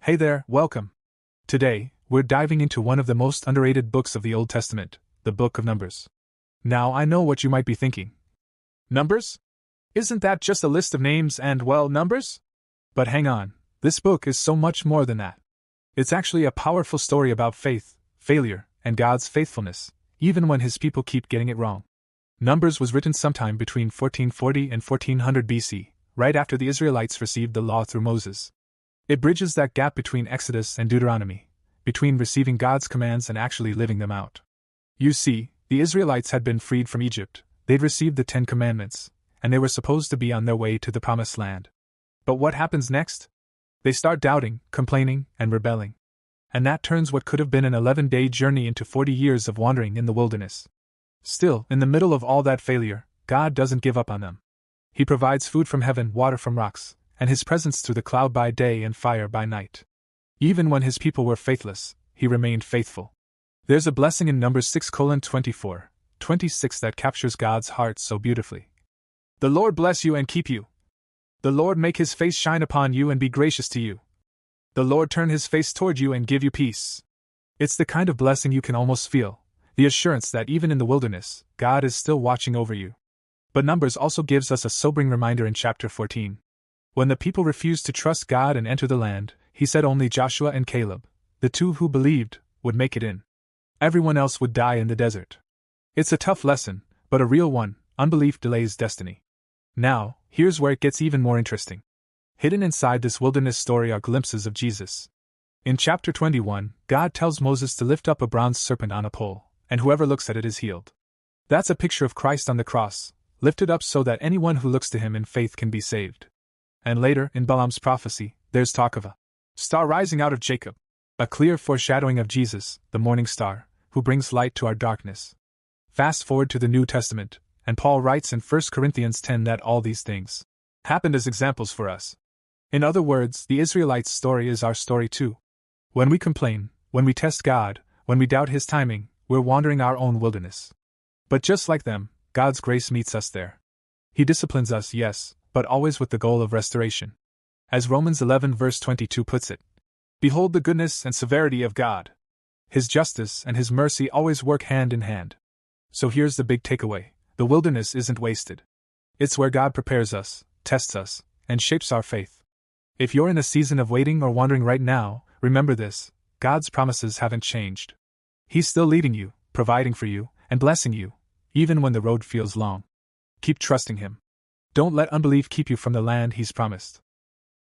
Hey there, welcome. Today, we're diving into one of the most underrated books of the Old Testament, the Book of Numbers. Now, I know what you might be thinking. Numbers? Isn't that just a list of names and, well, numbers? But hang on, this book is so much more than that. It's actually a powerful story about faith, failure, and God's faithfulness, even when His people keep getting it wrong. Numbers was written sometime between 1440 and 1400 BC, right after the Israelites received the law through Moses. It bridges that gap between Exodus and Deuteronomy, between receiving God's commands and actually living them out. You see, the Israelites had been freed from Egypt, they'd received the 10 Commandments, and they were supposed to be on their way to the Promised Land. But what happens next? They start doubting, complaining, and rebelling. And that turns what could have been an 11-day journey into 40 years of wandering in the wilderness. Still, in the middle of all that failure, God doesn't give up on them. He provides food from heaven, water from rocks, and His presence through the cloud by day and fire by night. Even when His people were faithless, He remained faithful. There's a blessing in Numbers 6:24-26 that captures God's heart so beautifully. The Lord bless you and keep you. The Lord make His face shine upon you and be gracious to you. The Lord turn His face toward you and give you peace. It's the kind of blessing you can almost feel, the assurance that even in the wilderness, God is still watching over you. But Numbers also gives us a sobering reminder in chapter 14. When the people refused to trust God and enter the land, He said only Joshua and Caleb, the two who believed, would make it in. Everyone else would die in the desert. It's a tough lesson, but a real one. Unbelief delays destiny. Now, here's where it gets even more interesting. Hidden inside this wilderness story are glimpses of Jesus. In chapter 21, God tells Moses to lift up a bronze serpent on a pole, and whoever looks at it is healed. That's a picture of Christ on the cross, lifted up so that anyone who looks to Him in faith can be saved. And later, in Balaam's prophecy, there's talk of a star rising out of Jacob, a clear foreshadowing of Jesus, the morning star, who brings light to our darkness. Fast forward to the New Testament, and Paul writes in 1 Corinthians 10 that all these things happened as examples for us. In other words, the Israelites' story is our story too. When we complain, when we test God, when we doubt His timing, we're wandering our own wilderness. But just like them, God's grace meets us there. He disciplines us, yes, but always with the goal of restoration. As Romans 11 verse 22 puts it, "Behold the goodness and severity of God. His justice and His mercy always work hand in hand." So here's the big takeaway: the wilderness isn't wasted. It's where God prepares us, tests us, and shapes our faith. If you're in a season of waiting or wandering right now, remember this: God's promises haven't changed. He's still leading you, providing for you, and blessing you, even when the road feels long. Keep trusting Him. Don't let unbelief keep you from the land He's promised.